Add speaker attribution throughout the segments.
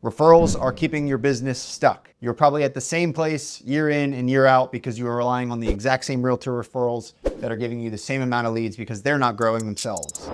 Speaker 1: Referrals are keeping your business stuck. You're probably at the same place year in and year out because you are relying on the exact same realtor referrals that are giving you the same amount of leads because they're not growing themselves.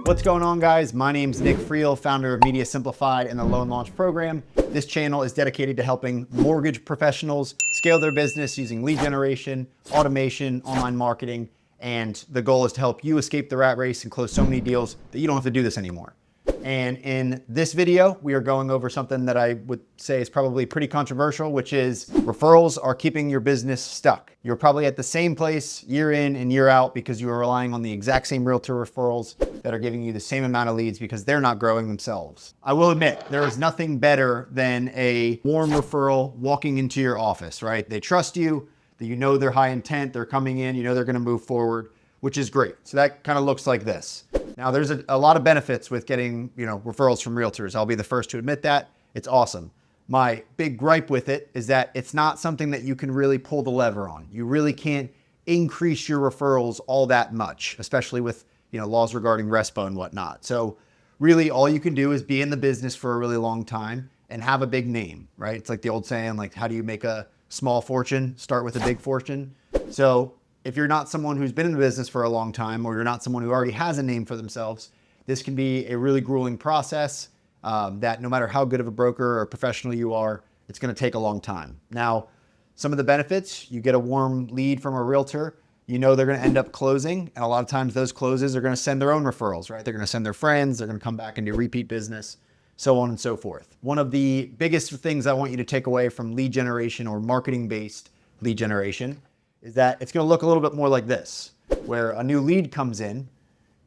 Speaker 1: What's going on, guys? My name's Nick Friel, founder of Media Simplified and the Loan Launch Program. This channel is dedicated to helping mortgage professionals scale their business using lead generation, automation, online marketing, and the goal is to help you escape the rat race and close so many deals that you don't have to do this anymore. And in this video, we are going over something that I would say is probably pretty controversial, which is referrals are keeping your business stuck. You're probably at the same place year in and year out because you are relying on the exact same realtor referrals that are giving you the same amount of leads because they're not growing themselves. I will admit, there is nothing better than a warm referral walking into your office, right? They trust you, that you know they're high intent, they're coming in, you know they're gonna move forward, which is great. So that kind of looks like this. Now there's a lot of benefits with getting, referrals from realtors. I'll be the first to admit that. It's awesome. My big gripe with it is that it's not something that you can really pull the lever on. You really can't increase your referrals all that much, especially with, laws regarding RESPA and whatnot. So really all you can do is be in the business for a really long time and have a big name, right? It's like the old saying, like, how do you make a small fortune? Start with a big fortune. So if you're not someone who's been in the business for a long time, or you're not someone who already has a name for themselves, this can be a really grueling process that no matter how good of a broker or professional you are, it's going to take a long time. Now, some of the benefits, you get a warm lead from a realtor, you know they're going to end up closing. And a lot of times those closes are going to send their own referrals, right? They're going to send their friends, they're going to come back and do repeat business, so on and so forth. One of the biggest things I want you to take away from lead generation or marketing-based lead generation is that it's going to look a little bit more like this, where a new lead comes in,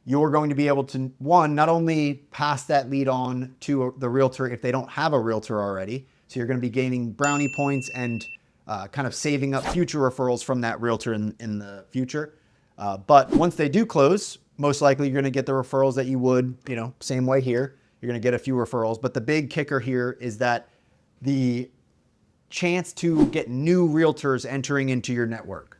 Speaker 1: you're going to be able to, one, not only pass that lead on to the realtor if they don't have a realtor already, so you're going to be gaining brownie points and kind of saving up future referrals from that realtor in the future. But once they do close, most likely you're going to get the referrals that you would, same way here. You're going to get a few referrals. But the big kicker here is that the chance to get new realtors entering into your network.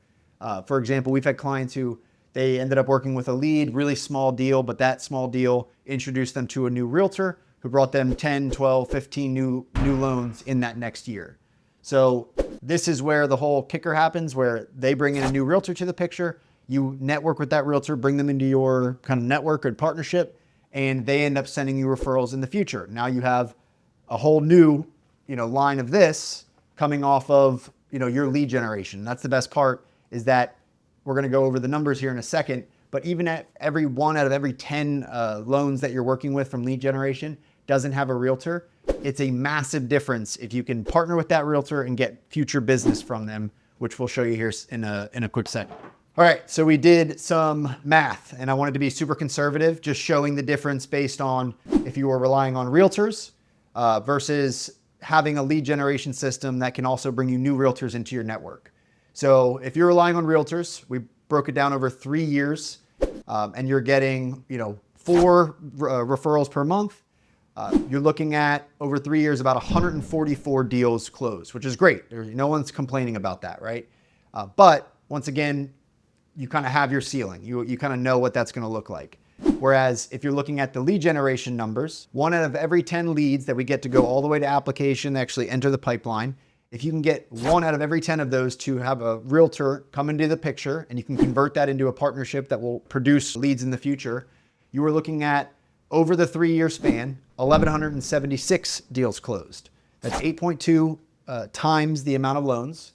Speaker 1: For example, we've had clients who they ended up working with a lead, really small deal, but that small deal introduced them to a new realtor who brought them 10, 12, 15 new loans in that next year. So this is where the whole kicker happens, where they bring in a new realtor to the picture, you network with that realtor, bring them into your kind of network or partnership, and they end up sending you referrals in the future. Now you have a whole new, line of this coming off of, your lead generation. That's the best part, is that we're going to go over the numbers here in a second, but even at every 1 out of every 10 loans that you're working with from lead generation doesn't have a realtor, it's a massive difference if you can partner with that realtor and get future business from them, which we'll show you here in a quick second. All right, so we did some math and I wanted to be super conservative, just showing the difference based on if you were relying on realtors versus having a lead generation system that can also bring you new realtors into your network. So if you're relying on realtors, we broke it down over 3 years and you're getting, 4 referrals per month. You're looking at over 3 years, about 144 deals closed, which is great. No one's complaining about that, right? But once again, you kind of have your ceiling. You kind of know what that's going to look like. Whereas if you're looking at the lead generation numbers, 1 out of every 10 leads that we get to go all the way to application, actually enter the pipeline, if you can get 1 out of every 10 of those to have a realtor come into the picture and you can convert that into a partnership that will produce leads in the future, you are looking at, over the 3-year span, 1,176 deals closed. That's 8.2 times the amount of loans.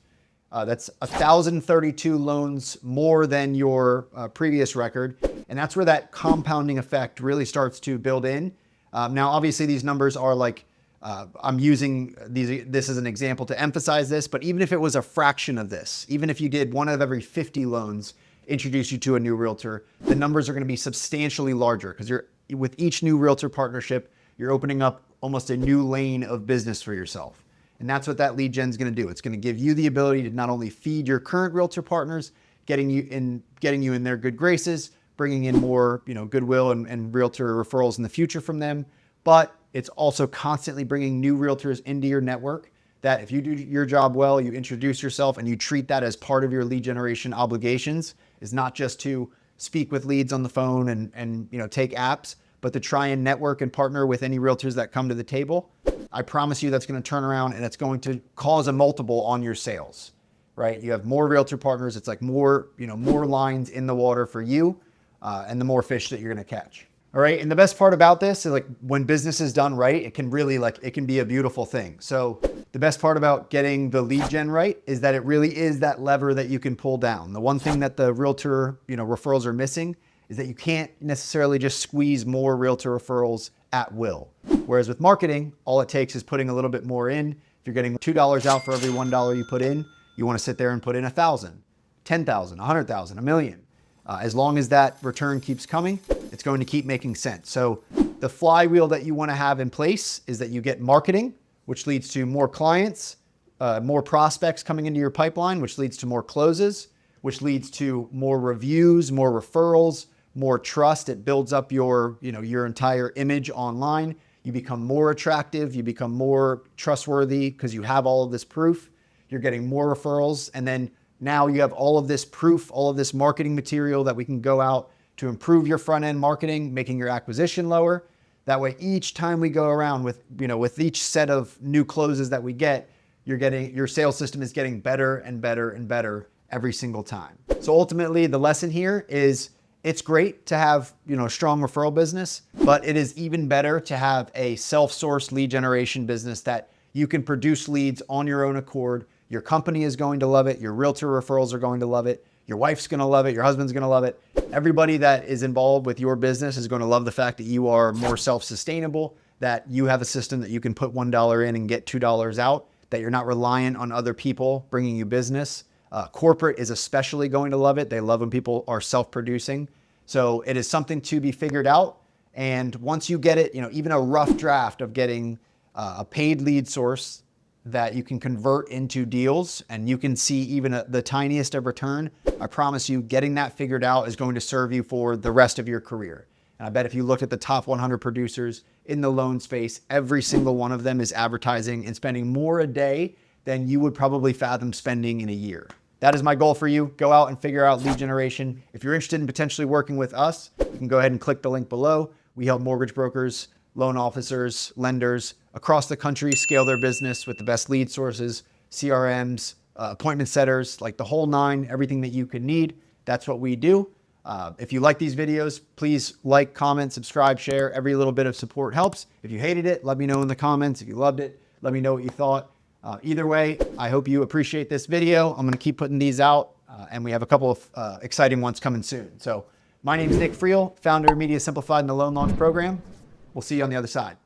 Speaker 1: That's 1,032 loans more than your previous record. And that's where that compounding effect really starts to build in. Now, obviously these numbers are like, I'm using this as an example to emphasize this, but even if it was a fraction of this, even if you did 1 out of every 50 loans introduce you to a new realtor, the numbers are going to be substantially larger because with each new realtor partnership, you're opening up almost a new lane of business for yourself. And that's what that lead gen is going to do. It's going to give you the ability to not only feed your current realtor partners, getting you in their good graces, bringing in more, goodwill and realtor referrals in the future from them, but it's also constantly bringing new realtors into your network that if you do your job well, you introduce yourself and you treat that as part of your lead generation obligations, is not just to speak with leads on the phone and take apps, but to try and network and partner with any realtors that come to the table. I promise you that's going to turn around and it's going to cause a multiple on your sales, right? You have more realtor partners. It's like more lines in the water for you, and the more fish that you're going to catch. All right. And the best part about this is, like, when business is done right, it can really, it can be a beautiful thing. So the best part about getting the lead gen right is that it really is that lever that you can pull down. The one thing that the realtor, referrals are missing is that you can't necessarily just squeeze more realtor referrals at will. Whereas with marketing, all it takes is putting a little bit more in. If you're getting $2 out for every $1 you put in, you want to sit there and put in 1,000, 10,000, 100,000, a million. As long as that return keeps coming, it's going to keep making sense. So the flywheel that you want to have in place is that you get marketing, which leads to more clients, more prospects coming into your pipeline, which leads to more closes, which leads to more reviews, more referrals, more trust. It builds up your entire image online. You become more attractive. You become more trustworthy because you have all of this proof. You're getting more referrals. And then now you have all of this proof, all of this marketing material that we can go out to improve your front end marketing, making your acquisition lower. That way, each time we go around with each set of new closes that we get, your sales system is getting better and better and better every single time. So ultimately, the lesson here is it's great to have, a strong referral business, but it is even better to have a self-sourced lead generation business that you can produce leads on your own accord. Your company is going to love it. Your realtor referrals are going to love it. Your wife's going to love it. Your husband's going to love it. Everybody that is involved with your business is going to love the fact that you are more self-sustainable, that you have a system that you can put $1 in and get $2 out, that you're not reliant on other people bringing you business. Corporate is especially going to love it. They love when people are self-producing. So it is something to be figured out. And once you get it, even a rough draft of getting a paid lead source that you can convert into deals and you can see even the tiniest of return, I promise you getting that figured out is going to serve you for the rest of your career. And I bet if you looked at the top 100 producers in the loan space, every single one of them is advertising and spending more a day than you would probably fathom spending in a year. That is my goal for you. Go out and figure out lead generation. If you're interested in potentially working with us, you can go ahead and click the link below. We help mortgage brokers, loan officers, lenders across the country scale their business with the best lead sources, CRMs, appointment setters, like the whole nine, everything that you could need. That's what we do. If you like these videos, please like, comment, subscribe, share. Every little bit of support helps. If you hated it, let me know in the comments. If you loved it, let me know what you thought. Either way, I hope you appreciate this video. I'm going to keep putting these out, and we have a couple of exciting ones coming soon. So my name is Nick Friel, founder of Media Simplified in the Loan Launch Program. We'll see you on the other side.